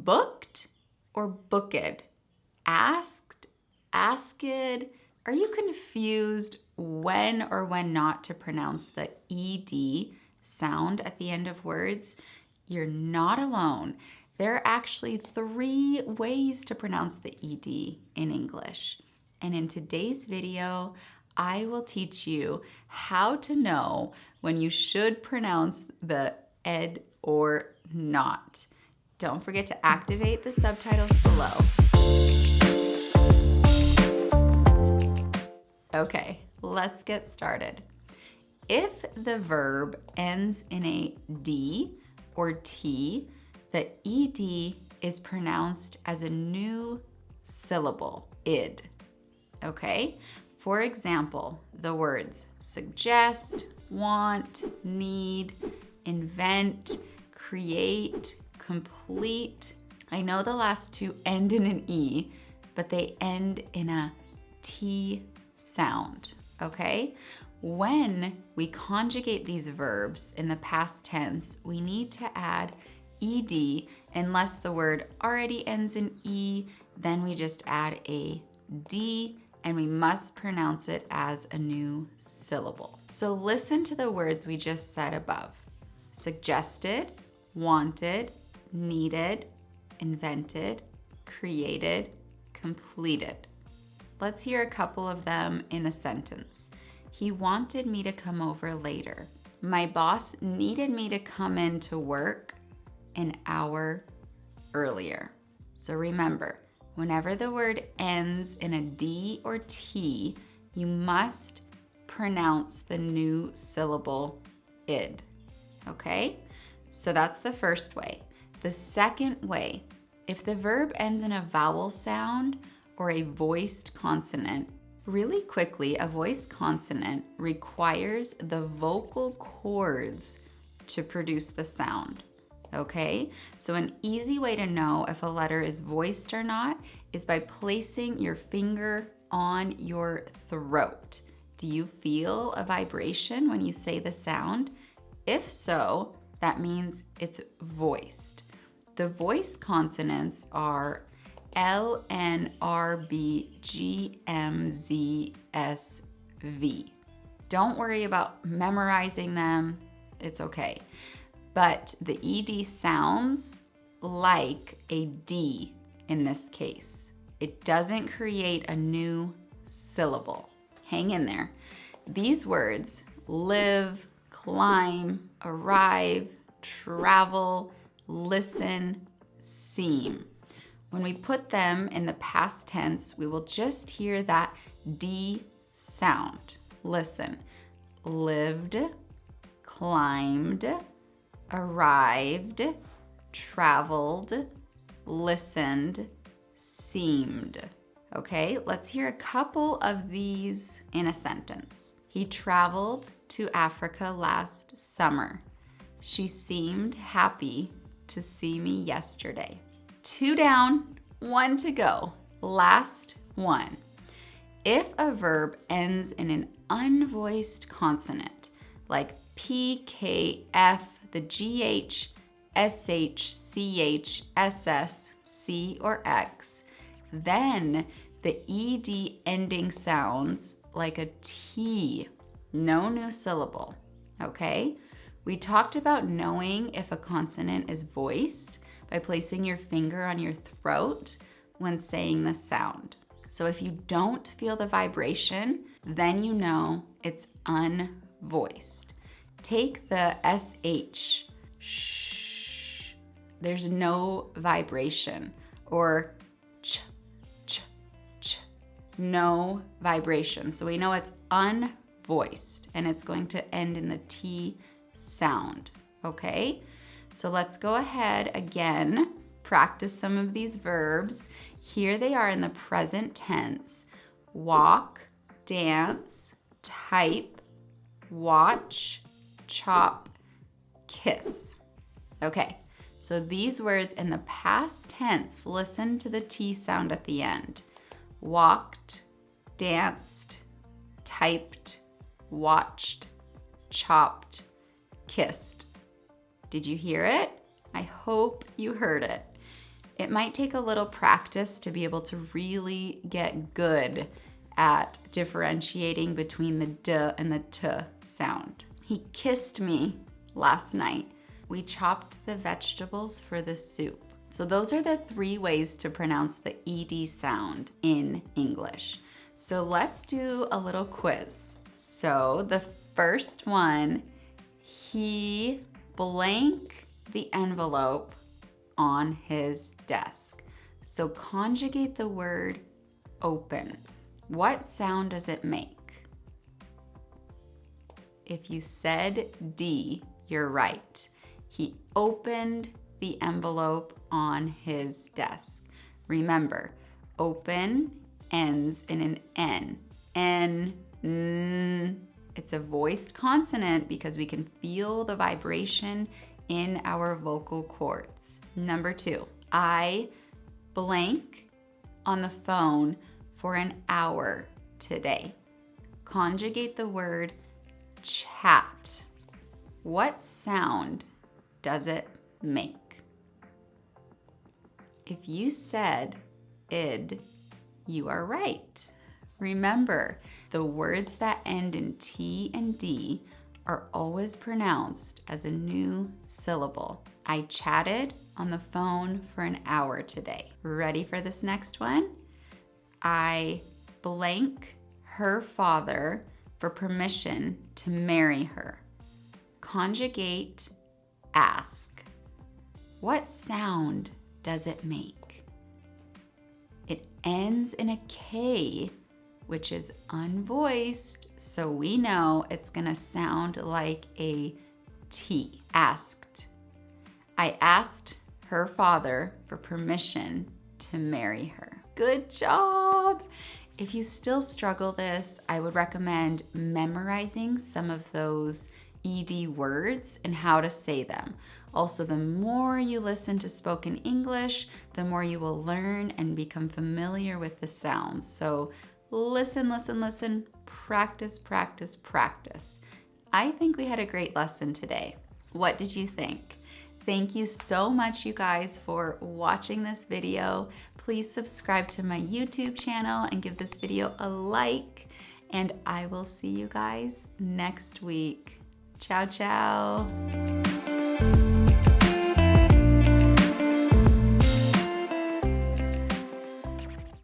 Booked or booked? Asked, asked. Are you confused when or when not to pronounce the ED sound at the end of words? You're not alone. There are actually 3 ways to pronounce the ED in English. And in today's video, I will teach you how to know when you should pronounce the ed or not. Don't forget to activate the subtitles below. Okay, let's get started. If the verb ends in a D or T, the ED is pronounced as a new syllable, id. Okay? For example, the words suggest, want, need, invent, create, complete. I know the last 2 end in an E, but they end in a T sound, okay? When we conjugate these verbs in the past tense, we need to add ed unless the word already ends in E, then we just add a D and we must pronounce it as a new syllable. So listen to the words we just said above. Suggested, wanted, needed, invented, created, completed. Let's hear a couple of them in a sentence. He wanted me to come over later. My boss needed me to come in to work an hour earlier. So remember, whenever the word ends in a D or T, you must pronounce the new syllable id. Okay? So that's the first way. The second way, if the verb ends in a vowel sound or a voiced consonant, really quickly, a voiced consonant requires the vocal cords to produce the sound. Okay? So an easy way to know if a letter is voiced or not is by placing your finger on your throat. Do you feel a vibration when you say the sound? If so, that means it's voiced. The voiced consonants are L, N, R, B, G, M, Z, S, V. Don't worry about memorizing them. It's okay. But the ED sounds like a D in this case. It doesn't create a new syllable. Hang in there. These words, live, climb, arrive, travel, listen, seem. When we put them in the past tense, we will just hear that D sound. Listen. Lived, climbed, arrived, traveled, listened, seemed. Okay, let's hear a couple of these in a sentence. He traveled to Africa last summer. She seemed happy to see me yesterday. 2 down, 1 to go. Last one. If a verb ends in an unvoiced consonant, like P, K, F, the GH, SH, CH, SS, C, or X, then the ED ending sounds like a T, no new syllable, okay? We talked about knowing if a consonant is voiced by placing your finger on your throat when saying the sound. So if you don't feel the vibration, then you know it's unvoiced. Take the SH, shh, there's no vibration, or ch, ch, ch, no vibration. So we know it's unvoiced and it's going to end in the T sound, okay? So let's go ahead again, practice some of these verbs. Here they are in the present tense. Walk, dance, type, watch, chop, kiss. Okay, so these words in the past tense, listen to the T sound at the end. Walked, danced, typed, watched, chopped, kissed. Did you hear it? I hope you heard it. It might take a little practice to be able to really get good at differentiating between the D and the T sound. He kissed me last night. We chopped the vegetables for the soup. So those are the 3 ways to pronounce the ED sound in English. So let's do a little quiz. So the first one, he blank the envelope on his desk. So conjugate the word open. What sound does it make? If you said D, you're right. He opened the envelope on his desk. Remember, open ends in an N. N. It's a voiced consonant because we can feel the vibration in our vocal cords. Number 2, I blank on the phone for an hour today. Conjugate the word chat. What sound does it make? If you said id, you are right. Remember, the words that end in T and D are always pronounced as a new syllable. I chatted on the phone for an hour today. Ready for this next one? I blank her father for permission to marry her. Conjugate ask. What sound does it make? It ends in a K, which is unvoiced, so we know it's gonna sound like a T. Asked. I asked her father for permission to marry her. Good job! If you still struggle this, I would recommend memorizing some of those ED words and how to say them. Also, the more you listen to spoken English, the more you will learn and become familiar with the sounds. So listen, listen, listen, practice, practice, practice. I think we had a great lesson today. What did you think? Thank you so much, you guys, for watching this video. Please subscribe to my YouTube channel and give this video a like. And I will see you guys next week. Ciao, ciao.